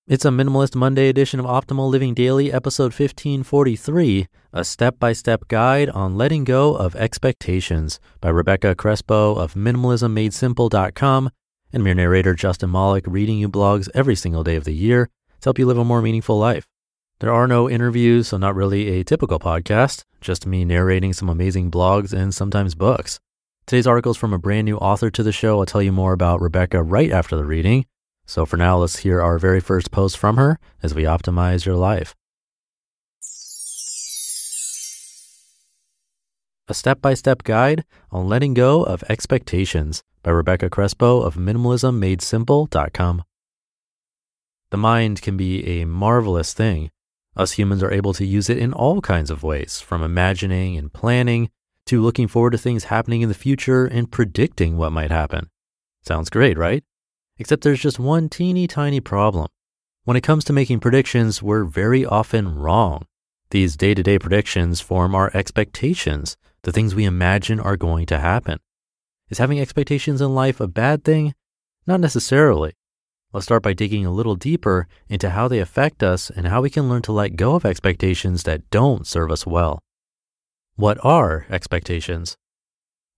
It's a Minimalist Monday edition of Optimal Living Daily, episode 1543, a step-by-step guide on letting go of expectations by Crespo of Minimalism and your narrator Justin Malik, reading you blogs every single day of the year to help you live a more meaningful life. There are no interviews, so not really a typical podcast, just me narrating some amazing blogs and sometimes books. Today's article is from a brand new author to the show. I'll tell you more about Rebecca right after the reading. So for now, let's hear our very first post from her as we optimize your life. A step-by-step guide on letting go of expectations by Crespo of Minimalism. The mind can be a marvelous thing. Us humans are able to use it in all kinds of ways, from imagining and planning to looking forward to things happening in the future and predicting what might happen. Sounds great, right? Except there's just one teeny tiny problem. When it comes to making predictions, we're very often wrong. These day-to-day predictions form our expectations, the things we imagine are going to happen. Is having expectations in life a bad thing? Not necessarily. Let's start by digging a little deeper into how they affect us and how we can learn to let go of expectations that don't serve us well. What are expectations?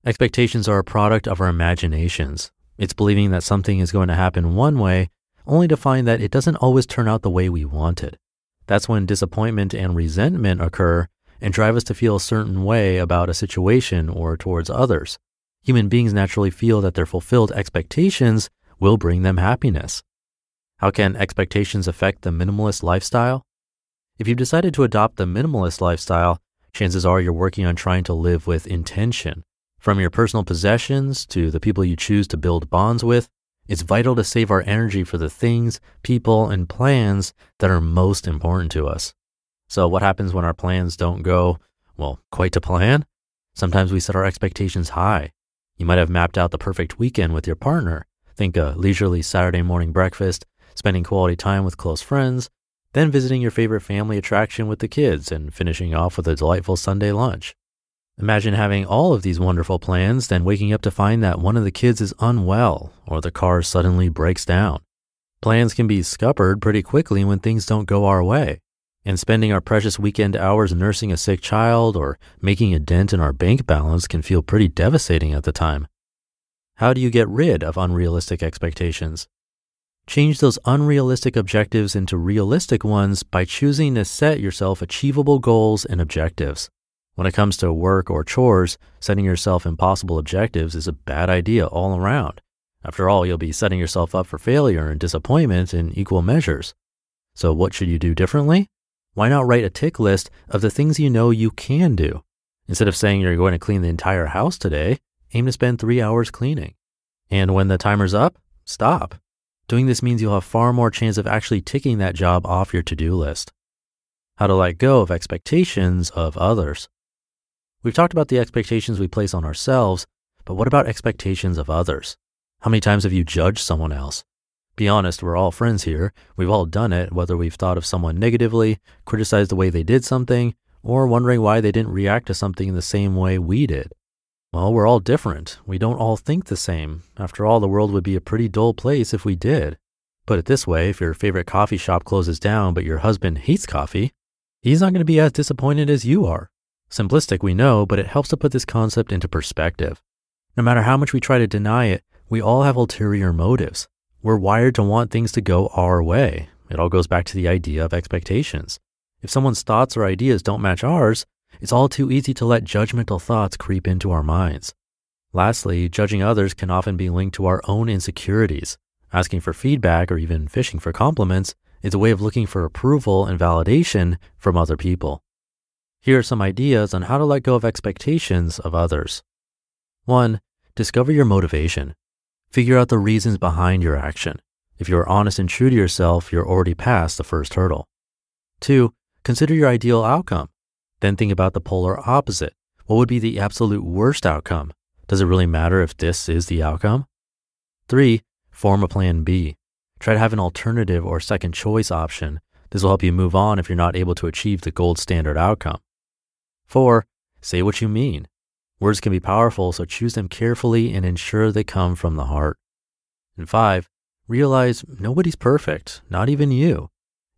Expectations are a product of our imaginations. It's believing that something is going to happen one way, only to find that it doesn't always turn out the way we wanted. That's when disappointment and resentment occur and drive us to feel a certain way about a situation or towards others. Human beings naturally feel that their fulfilled expectations will bring them happiness. How can expectations affect the minimalist lifestyle? If you've decided to adopt the minimalist lifestyle, chances are you're working on trying to live with intention. From your personal possessions to the people you choose to build bonds with, it's vital to save our energy for the things, people, and plans that are most important to us. So what happens when our plans don't go, quite to plan? Sometimes we set our expectations high. You might have mapped out the perfect weekend with your partner. Think a leisurely Saturday morning breakfast, spending quality time with close friends, then visiting your favorite family attraction with the kids and finishing off with a delightful Sunday lunch. Imagine having all of these wonderful plans, then waking up to find that one of the kids is unwell or the car suddenly breaks down. Plans can be scuppered pretty quickly when things don't go our way, and spending our precious weekend hours nursing a sick child or making a dent in our bank balance can feel pretty devastating at the time. How do you get rid of unrealistic expectations? Change those unrealistic objectives into realistic ones by choosing to set yourself achievable goals and objectives. When it comes to work or chores, setting yourself impossible objectives is a bad idea all around. After all, you'll be setting yourself up for failure and disappointment in equal measures. So what should you do differently? Why not write a tick list of the things you know you can do? Instead of saying you're going to clean the entire house today, aim to spend 3 hours cleaning. And when the timer's up, stop. Doing this means you'll have far more chance of actually ticking that job off your to-do list. How to let go of expectations of others. We've talked about the expectations we place on ourselves, but what about expectations of others? How many times have you judged someone else? Be honest, we're all friends here. We've all done it, whether we've thought of someone negatively, criticized the way they did something, or wondering why they didn't react to something in the same way we did. Well, we're all different. We don't all think the same. After all, the world would be a pretty dull place if we did. Put it this way, if your favorite coffee shop closes down but your husband hates coffee, he's not going to be as disappointed as you are. Simplistic, we know, but it helps to put this concept into perspective. No matter how much we try to deny it, we all have ulterior motives. We're wired to want things to go our way. It all goes back to the idea of expectations. If someone's thoughts or ideas don't match ours, it's all too easy to let judgmental thoughts creep into our minds. Lastly, judging others can often be linked to our own insecurities. Asking for feedback or even fishing for compliments is a way of looking for approval and validation from other people. Here are some ideas on how to let go of expectations of others. 1. Discover your motivation. Figure out the reasons behind your action. If you're honest and true to yourself, you're already past the first hurdle. 2. Consider your ideal outcome. Then think about the polar opposite. What would be the absolute worst outcome? Does it really matter if this is the outcome? 3. Form a plan B. Try to have an alternative or second choice option. This will help you move on if you're not able to achieve the gold standard outcome. 4. Say what you mean. Words can be powerful, so choose them carefully and ensure they come from the heart. And 5. Realize nobody's perfect, not even you.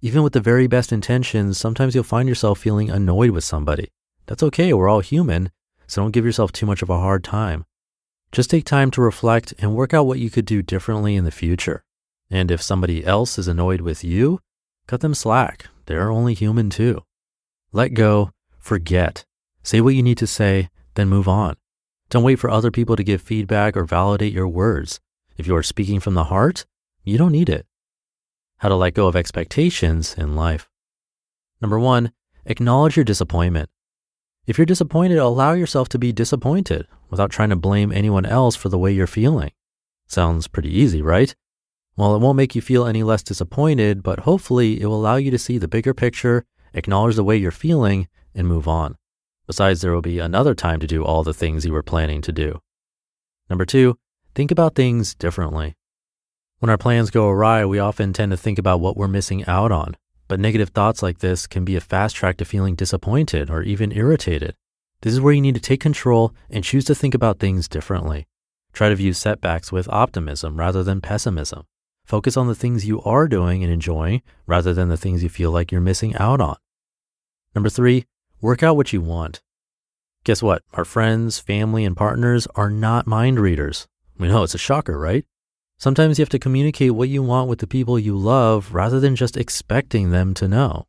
Even with the very best intentions, sometimes you'll find yourself feeling annoyed with somebody. That's okay, we're all human, so don't give yourself too much of a hard time. Just take time to reflect and work out what you could do differently in the future. And if somebody else is annoyed with you, cut them slack. They're only human too. Let go, forget. Say what you need to say, then move on. Don't wait for other people to give feedback or validate your words. If you are speaking from the heart, you don't need it. How to let go of expectations in life. Number 1, acknowledge your disappointment. If you're disappointed, allow yourself to be disappointed without trying to blame anyone else for the way you're feeling. Sounds pretty easy, right? Well, it won't make you feel any less disappointed, but hopefully it will allow you to see the bigger picture, acknowledge the way you're feeling, and move on. Besides, there will be another time to do all the things you were planning to do. Number 2, think about things differently. When our plans go awry, we often tend to think about what we're missing out on, but negative thoughts like this can be a fast track to feeling disappointed or even irritated. This is where you need to take control and choose to think about things differently. Try to view setbacks with optimism rather than pessimism. Focus on the things you are doing and enjoying rather than the things you feel like you're missing out on. Number 3, work out what you want. Guess what? Our friends, family, and partners are not mind readers. We know it's a shocker, right? Sometimes you have to communicate what you want with the people you love rather than just expecting them to know.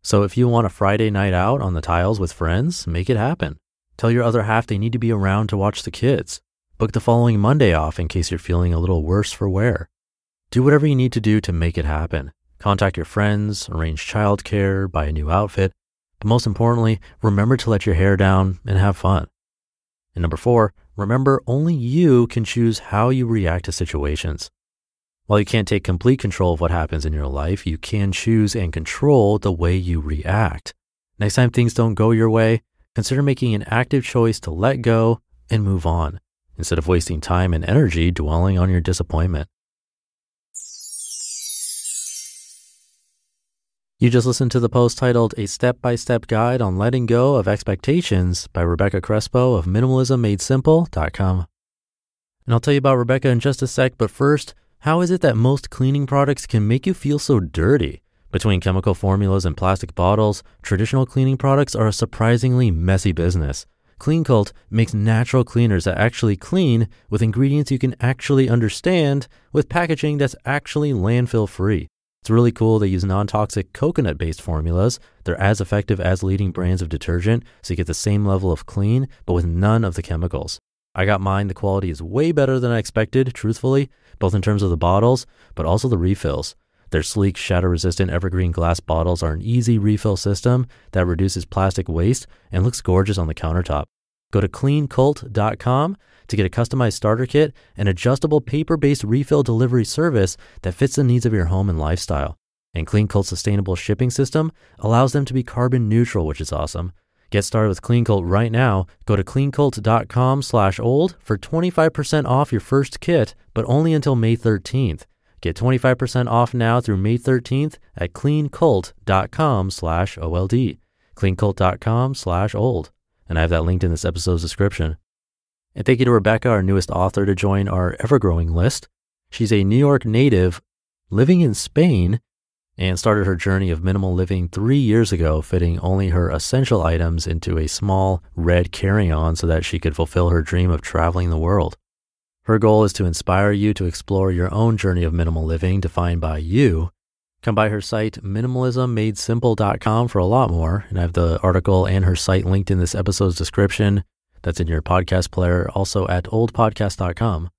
So if you want a Friday night out on the tiles with friends, make it happen. Tell your other half they need to be around to watch the kids. Book the following Monday off in case you're feeling a little worse for wear. Do whatever you need to do to make it happen. Contact your friends, arrange childcare, buy a new outfit. But most importantly, remember to let your hair down and have fun. And number 4, remember only you can choose how you react to situations. While you can't take complete control of what happens in your life, you can choose and control the way you react. Next time things don't go your way, consider making an active choice to let go and move on, instead of wasting time and energy dwelling on your disappointment. You just listened to the post titled A Step-by-Step Guide on Letting Go of Expectations by Rebecca Crespo of minimalismmadesimple.com. And I'll tell you about Rebecca in just a sec, but first, how is it that most cleaning products can make you feel so dirty? Between chemical formulas and plastic bottles, traditional cleaning products are a surprisingly messy business. Clean Cult makes natural cleaners that actually clean with ingredients you can actually understand with packaging that's actually landfill free. It's really cool. They use non-toxic coconut-based formulas. They're as effective as leading brands of detergent, so you get the same level of clean, but with none of the chemicals. I got mine. The quality is way better than I expected, truthfully, both in terms of the bottles, but also the refills. Their sleek, shatter-resistant evergreen glass bottles are an easy refill system that reduces plastic waste and looks gorgeous on the countertop. Go to cleancult.com to get a customized starter kit and adjustable paper-based refill delivery service that fits the needs of your home and lifestyle. And Clean Cult's sustainable shipping system allows them to be carbon neutral, which is awesome. Get started with Clean Cult right now. Go to cleancult.com/old for 25% off your first kit, but only until May 13th. Get 25% off now through May 13th at cleancult.com/OLD. cleancult.com/old. And I have that linked in this episode's description. And thank you to Rebecca, our newest author, to join our ever-growing list. She's a New York native living in Spain and started her journey of minimal living 3 years ago, fitting only her essential items into a small red carry-on so that she could fulfill her dream of traveling the world. Her goal is to inspire you to explore your own journey of minimal living defined by you. Come by her site, minimalismmadesimple.com, for a lot more. And I have the article and her site linked in this episode's description. That's in your podcast player, also at oldpodcast.com.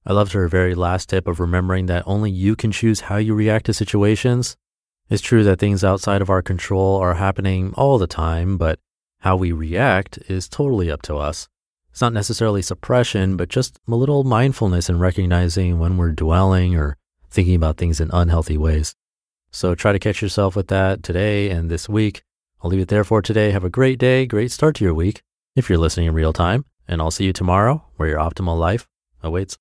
I loved her very last tip of remembering that only you can choose how you react to situations. It's true that things outside of our control are happening all the time, but how we react is totally up to us. It's not necessarily suppression, but just a little mindfulness in recognizing when we're dwelling or thinking about things in unhealthy ways. So try to catch yourself with that today and this week. I'll leave it there for today. Have a great day, great start to your week if you're listening in real time, and I'll see you tomorrow where your optimal life awaits.